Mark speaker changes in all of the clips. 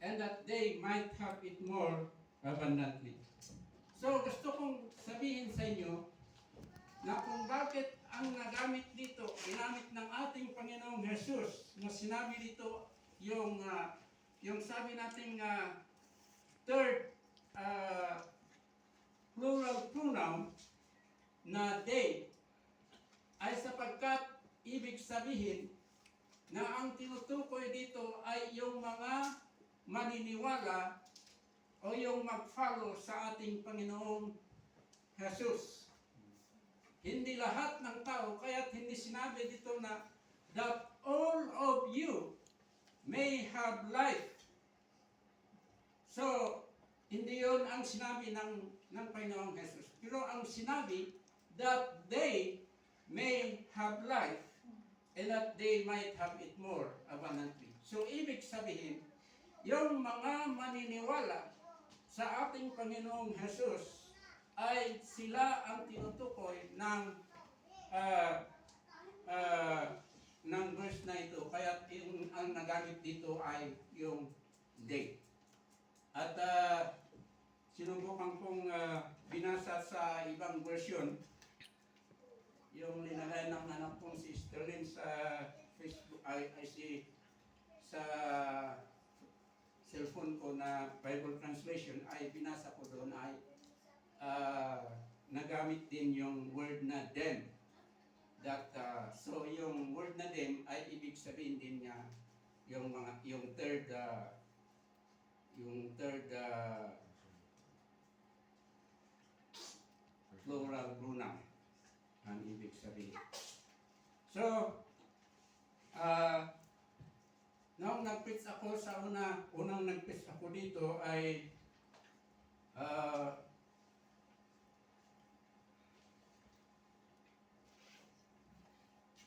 Speaker 1: and that they might have it more abundantly. So gusto kong sabihin sa inyo na kung bakit ang nagamit dito, ginamit ng ating Panginoong Jesus, na sinabi dito yung sabi nating third plural pronoun na they, ay sapagkat ibig sabihin na ang tinutukoy dito ay yung mga maniniwala o yung mag-follow sa ating Panginoong Jesus. Hindi lahat ng tao, kaya't hindi sinabi dito na that all of you may have life. So, hindi yun ang sinabi ng Panginoong Jesus. Pero ang sinabi, that they may have life and that they might have it more abundantly. So, ibig sabihin, yung mga maniniwala sa ating Panginoong Jesus ay sila ang tinutukoy ng verse na ito. Kaya ang nagamit dito ay yung they. At sinubukan kong binasa sa ibang version yung linalay ng anak kong si Sterling sa Facebook, sa cellphone ko na Bible translation ay binasa ko doon ay nagamit din yung word na them. So yung word na them ay ibig sabihin din niya yung third plural pronoun ang ibig sabihin. So noong nag-preach ako sa unang nag-preach ako dito ay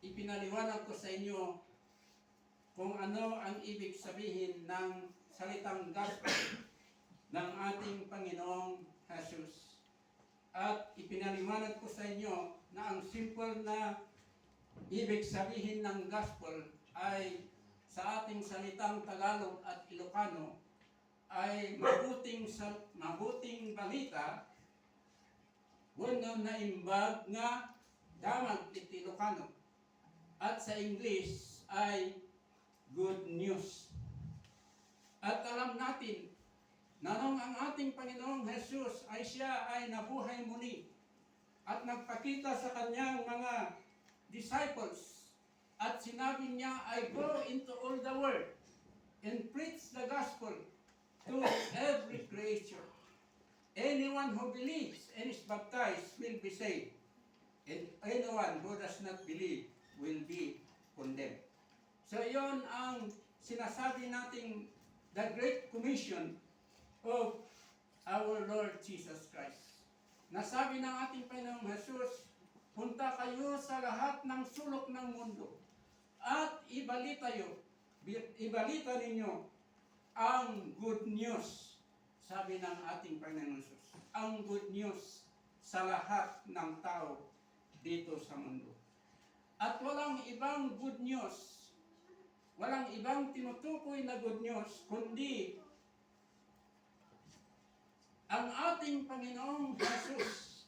Speaker 1: ipinaliwanag ko sa inyo kung ano ang ibig sabihin ng salitang gospel ng ating Panginoong Jesus. At ipinaliwanag ko sa inyo na ang simple na ibig sabihin ng gospel ay sa ating salitang Tagalog at Ilocano ay mabuting balita wenno na imbag nga damag iti Ilocano. At sa English ay good news. At alam natin na nung ang ating Panginoong Jesus ay siya ay nabuhay muli at nagpakita sa kanyang mga disciples at sinabi niya, I go into all the world and preach the gospel to every creature. Anyone who believes and is baptized will be saved, and anyone who does not believe will be condemned. So yon ang sinasabi nating the Great Commission of our Lord Jesus Christ. Nasabi ng ating Panginoong Jesus, punta kayo sa lahat ng sulok ng mundo at ibalita ninyo ang good news. Sabi ng ating Panginoong Jesus, ang good news sa lahat ng tao dito sa mundo. At walang ibang good news, walang ibang tinutukoy na good news, kundi ang ating Panginoong Jesus.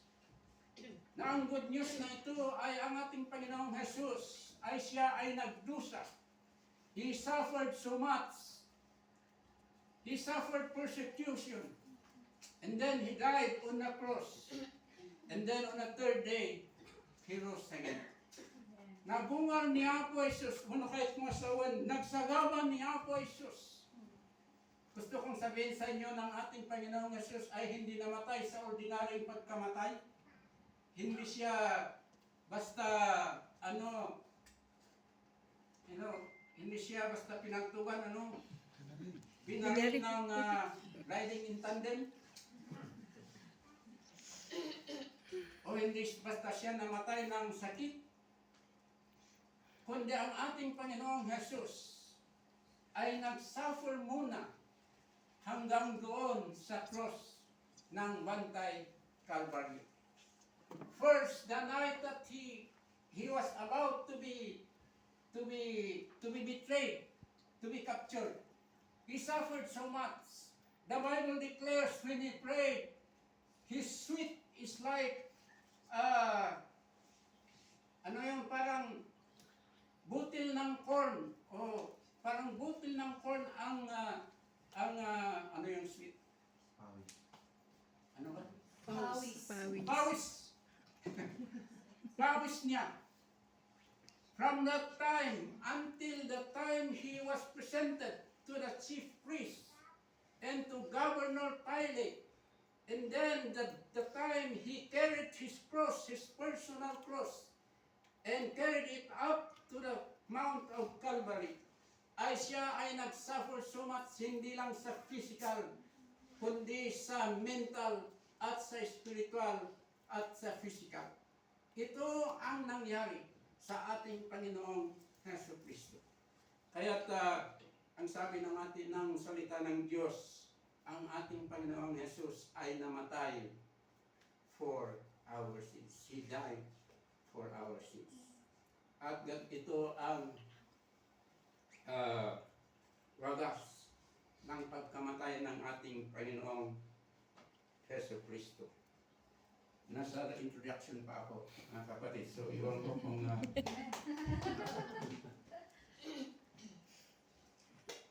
Speaker 1: Na ang good news na ito ay ang ating Panginoong Jesus ay siya ay nagdusa. He suffered so much. He suffered persecution. And then He died on the cross. And then on the third day, He rose again. Nagungal ni Apo Jesus, kuno kahit masawan, nagsagaman ni Apo Jesus. Gusto kong sabihin sa inyo ng ating Panginoong Jesus ay hindi namatay sa ordinaryong pagkamatay. Hindi siya basta hindi siya basta pinagtugan binaril ng riding in tandem. O hindi basta siya namatay ng sakit. Kundi ang ating Panginoong Jesus ay nagsuffer muna hanggang doon sa cross ng Bantay Calvary. First, the night that he was about to be betrayed, to be captured. He suffered so much. The Bible declares when he prayed, his sweat is like, ano yung parang butil ng corn, o parang butil ng corn ano yung sweet? Ano ba?
Speaker 2: Pawis.
Speaker 1: Pawis! Pawis niya. From that time until the time he was presented to the chief priest and to Governor Pilate, and then the time he carried his cross, his personal cross, and carried it up to the Mount of Calvary, ay siya ay nagsuffer so much, hindi lang sa physical, kundi sa mental at sa spiritual at sa physical. Ito ang nangyari sa ating Panginoong Hesus Kristo. Kaya't ang sabi ng ating ng salita ng Diyos, ang ating Panginoong Hesus ay namatay for our sins. He died for our sins. At ito ang wagas ng pagkamatay ng ating Panginoong Hesus Kristo. Nasa introduction pa ako, mga kapatid. So, iwan ko kung...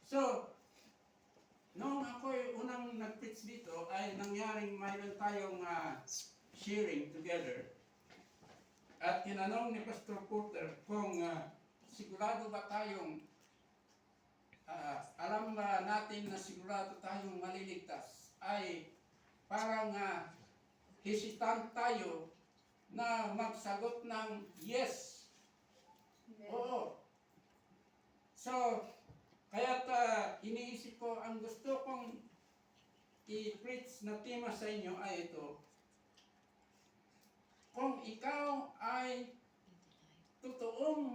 Speaker 1: So, noong ako'y unang nag-preach dito, ay nangyaring mayroon tayong sharing together. At tinanong ni Pastor Porter kung sigurado ba tayong, alam ba natin na sigurado tayong maliligtas, ay parang hesitant tayo na magsagot ng yes. Oo. So, kaya't iniisip ko, ang gusto kong i-preach na tema sa inyo ay ito. Kung ikaw ay totoong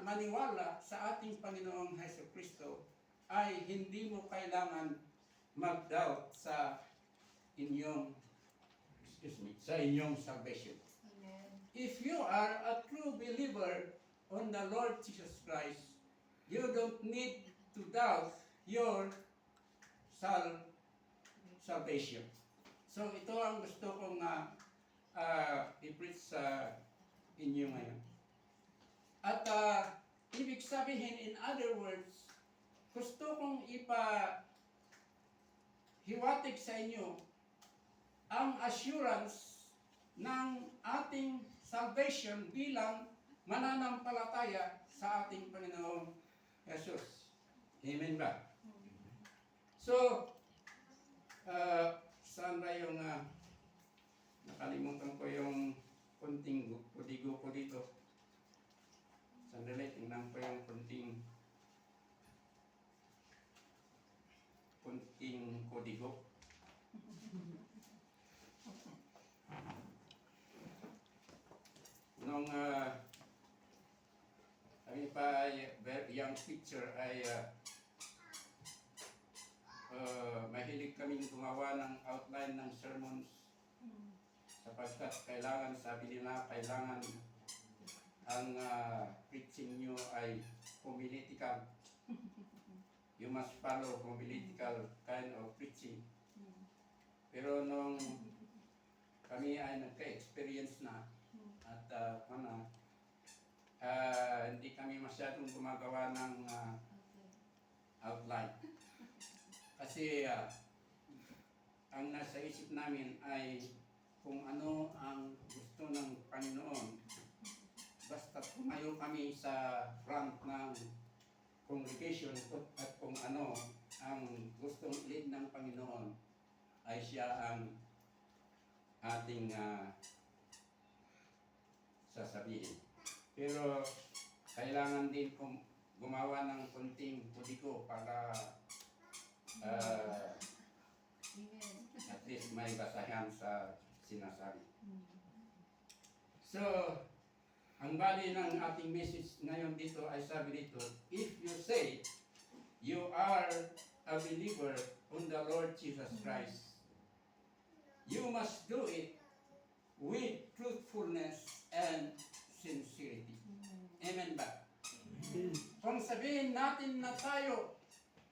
Speaker 1: maniwala sa ating Panginoong Hesus Kristo, ay hindi mo kailangan mag-doubt sa inyong salvation.
Speaker 2: Amen.
Speaker 1: If you are a true believer on the Lord Jesus Christ, you don't need to doubt your salvation. So ito ang gusto kong i-preach sa inyo ngayon. At ibig sabihin, in other words, gusto kong ipahiwatig sa inyo ang assurance ng ating salvation bilang mananampalataya sa ating Panginoong Jesus. Amen ba? So, saan ba yung nakalimutan ko yung kunting kudigo ko dito. Sandali, tingnan ko yung kunting kudigo. Nung kami pa young teacher ay mahilig kaming gumawa ng outline ng sermons sapagkat kailangan, sabi nila, kailangan ang preaching nyo ay homiletical. You must follow homiletical kind of preaching. Pero nung kami ay nagka-experience na at hindi kami masyadong gumagawa ng outline. Kasi ang nasa isip namin ay kung ano ang gusto ng Panginoon. Basta tumayo kami sa front ng congregation at kung ano ang gustong lead ng Panginoon ay siya ang ating sasabihin. Pero kailangan din gumawa ng kunting kodigo para at least may basahan sa sinasabi. So, ang bali ng ating message ngayon dito ay sabi dito, if you say you are a believer on the Lord Jesus Christ, you must do it with truthfulness and sincerity. Amen ba? Kung sabihin natin na tayo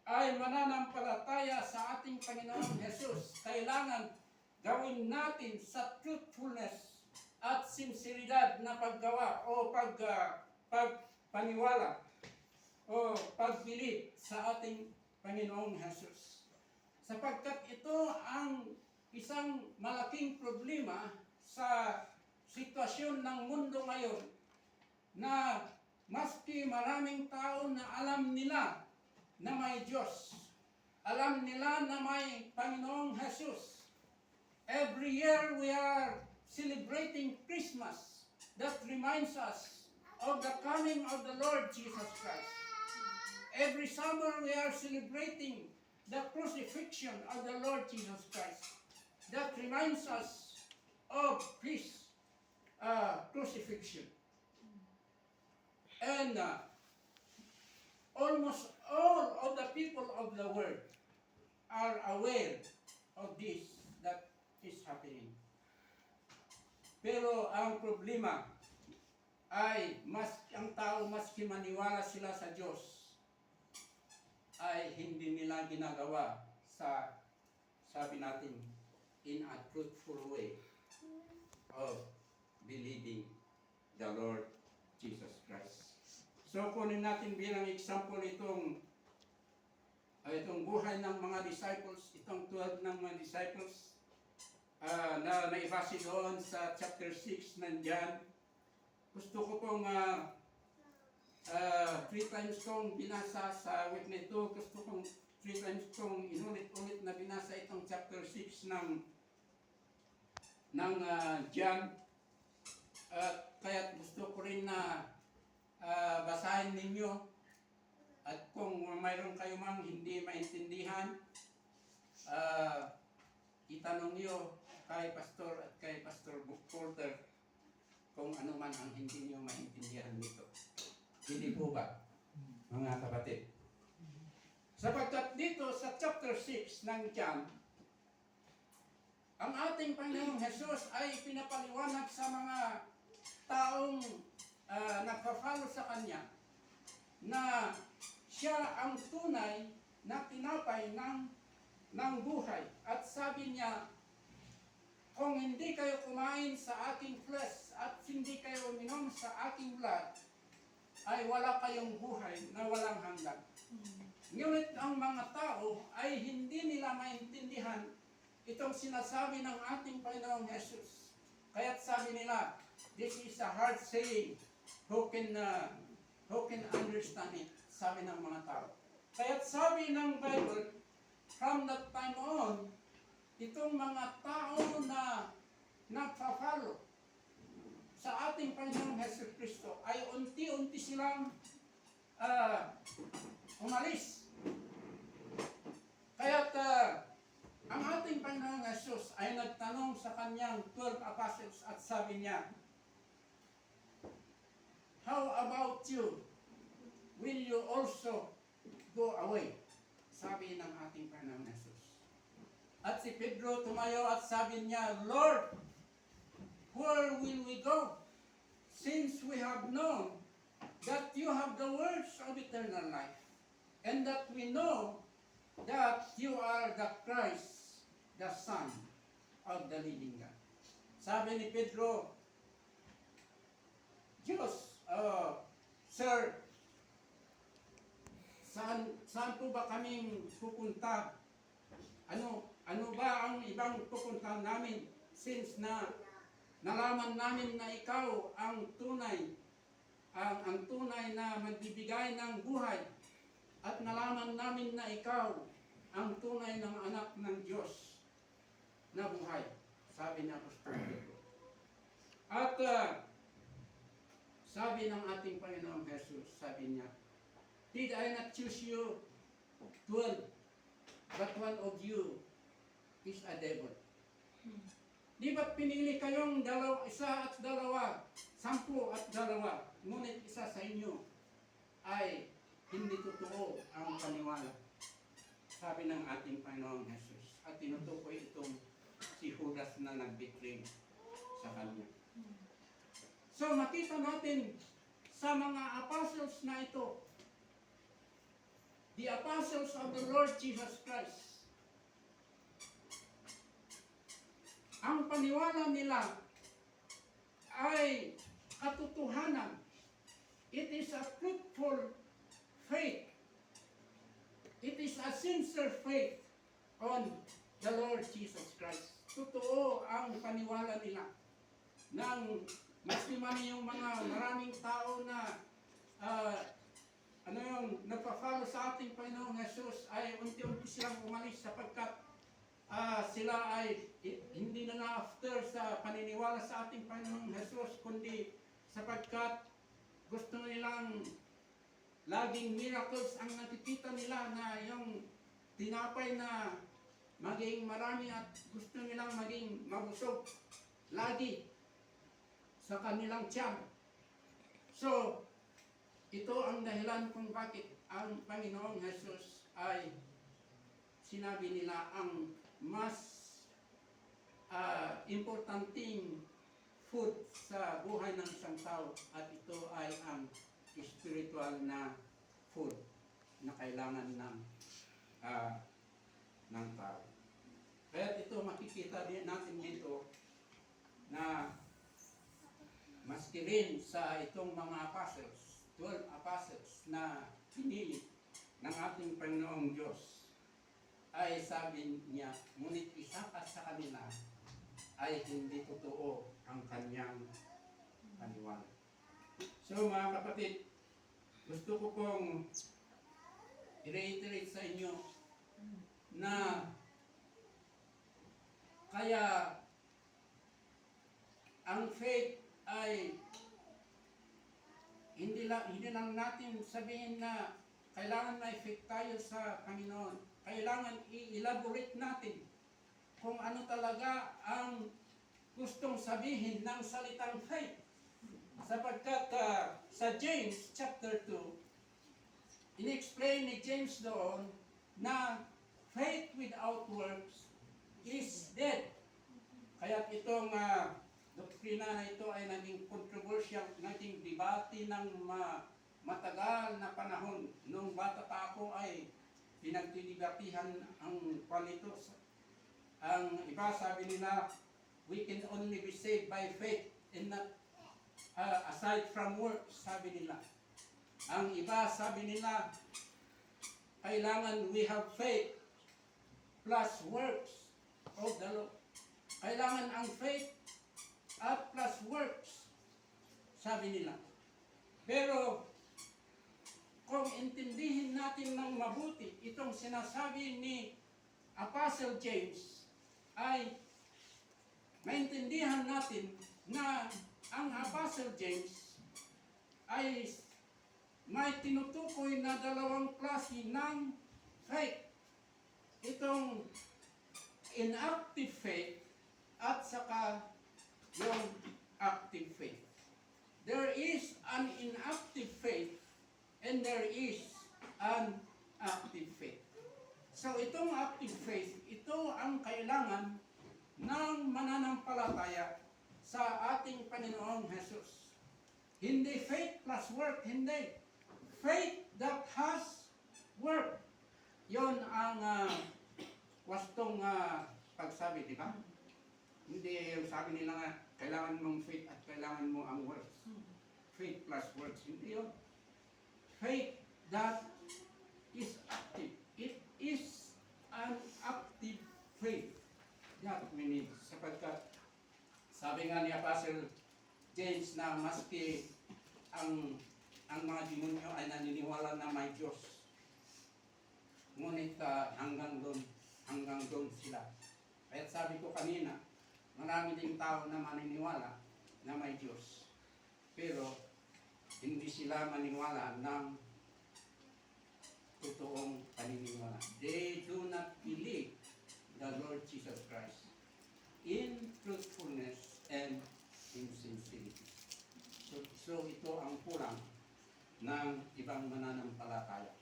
Speaker 1: ay mananampalataya sa ating Panginoong Jesus, kailangan gawin natin sa truthfulness at sinseridad na paggawa o pagpaniwala o pagbilib sa ating Panginoong Jesus. Sapagkat ito ang isang malaking problema sa sitwasyon ng mundo ngayon na maski maraming tao na alam nila na may Diyos, alam nila na may Panginoong Jesus. Every year we are celebrating Christmas that reminds us of the coming of the Lord Jesus Christ. Every summer we are celebrating the crucifixion of the Lord Jesus Christ that reminds us of His crucifixion. And almost all of the people of the world are aware of this that is happening. Pero ang problema ay ang tao maski maniwala sila sa Diyos ay hindi nila ginagawa sa, sabi natin, in a truthful way of believing the Lord Jesus Christ. So kunin natin bilang example itong buhay ng mga disciples, itong 12 ng mga disciples na naibase doon sa chapter 6 ng John. Gusto ko pong 3 times kong binasa sa week nito. Gusto kong 3 times kong inulit-ulit na binasa itong chapter 6 ng John. Kaya gusto ko rin na basahin ninyo, at kung mayroon kayo mang hindi maintindihan, itanong niyo kay Pastor at kay Pastor Bookholder kung ano man ang hindi niyo maintindihan nito. Hindi po ba, mga kapatid? Sapagkat dito sa chapter 6 ng John, ang ating Panginoong Jesus ay pinapaliwanag sa mga taong nagpa-follow sa Kanya na siya ang tunay na tinapay ng buhay. At sabi niya, kung hindi kayo kumain sa aking flesh at hindi kayo uminom sa aking blood, ay wala kayong buhay na walang hanggan. Ngunit ang mga tao ay hindi nila maintindihan itong sinasabi ng ating Panginoong Jesus. Kaya't sabi nila, this is a hard saying. Who can understand it? Sabi ng mga tao. Kaya't sabi ng Bible, from that time on, itong mga tao na nagpa-follow sa ating Panginoong Hesus Kristo ay unti-unti silang umalis. Kaya't ang ating Panginoong Hesus ay nagtanong sa kanyang 12 apostles at sabi niya, how about you? Will you also go away? Sabi ng ating Panginoong Hesus. At si Pedro tumayo at sabi niya, Lord, where will we go? Since we have known that you have the words of eternal life, and that we know that you are the Christ, the Son of the living God. Sabi ni Pedro, Diyos, Sir, saan po ba kaming pupunta? Ano ba ang ibang pupuntahan namin since na nalaman namin na ikaw ang tunay na magbibigay ng buhay, at nalaman namin na ikaw ang tunay ng anak ng Diyos na buhay, sabi ni Apostol Pedro. At sabi ng ating Panginoong Jesus, sabi niya, did I not choose you 12, but one of you is a devil? Di ba't pinili kayong isa at dalawa, 10 at 2, ngunit isa sa inyo ay hindi totoo ang paniwala, sabi ng ating Panginoong Jesus. At tinutukoy itong si Judas na nag-betray sa kanya. So makita natin sa mga apostles na ito the apostles of the Lord Jesus Christ, ang paniwala nila ay katotohanan. It is a fruitful faith. It is a sincere faith on the Lord Jesus Christ. Totoo ang paniwala nila. Nang maski man yung mga maraming tao na nagpa-follow sa ating Panginoong Jesus ay unti-unti silang umalis sapagkat sila ay hindi na after sa paniniwala sa ating Panginoong Jesus, kundi sapagkat gusto nilang laging miracles ang nakikita nila, na yung tinapay na maging marami at gusto nilang maging mabusog lagi sa kanilang tiyan. So, ito ang dahilan kung bakit ang Panginoong Jesus ay sinabi nila ang mas importanteng food sa buhay ng isang tao, at ito ay ang spiritual na food na kailangan ng tao. Kaya ito makikita din natin dito na maski rin sa itong mga apostles, 12 apostles na pinili ng ating Panginoong Diyos, ay sabi niya, ngunit isa ka sa kanila ay hindi totoo ang kanyang paniwala. So mga kapatid, gusto ko pong i-reiterate sa inyo na kaya ang faith ay hindi lang natin sabihin na kailangan may faith tayo sa Panginoon. Kailangan i-elaborate natin kung ano talaga ang gustong sabihin ng salitang faith. Sapagkat sa James chapter 2, in-explain ni James doon na faith without works is dead. Kaya itong doktrina na ito ay naging controversial, naging debate ng matagal na panahon. Nung bata pa ako ay pinagdidibatihan ang kwalito. Ang iba sabi nila, we can only be saved by faith and not aside from works, sabi nila. Ang iba sabi nila, kailangan we have faith plus works of the law. Kailangan ang faith at plus works, sabi nila. Pero kung intindihin natin ng mabuti itong sinasabi ni Apostle James, ay maintindihan natin na ang Apostle James ay may tinutukoy na dalawang klase ng faith. Itong inactive faith at saka yung active faith. There is an inactive faith and there is an active faith. So itong active faith, ito ang kailangan ng mananampalataya sa ating Panginoong Jesus. Hindi faith plus work, hindi. Faith that has work. Yon ang wastong pagsabi, di ba? Hindi yung sabi nila nga, kailangan mong faith at kailangan mo ang works. Faith plus works, hindi yun. Faith that is active. It is an active faith that we need. Sapagkat sabi nga ni Apostle James na maski ang mga demonyo ay naniniwala na may Diyos. Ngunit hanggang doon sila. Kaya sabi ko kanina, marami ding tao na maniniwala na may Diyos. Pero hindi sila maniniwala ng totoong paniniwala. They do not believe the Lord Jesus Christ in truthfulness and in sincerity. So ito ang kulang ng ibang mananampalataya.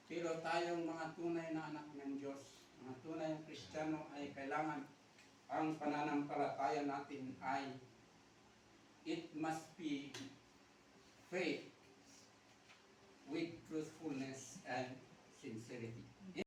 Speaker 1: Pero tayong mga tunay na anak ng Diyos, mga tunay na Kristiyano, ay kailangan ang pananampalataya natin ay it must be faith with truthfulness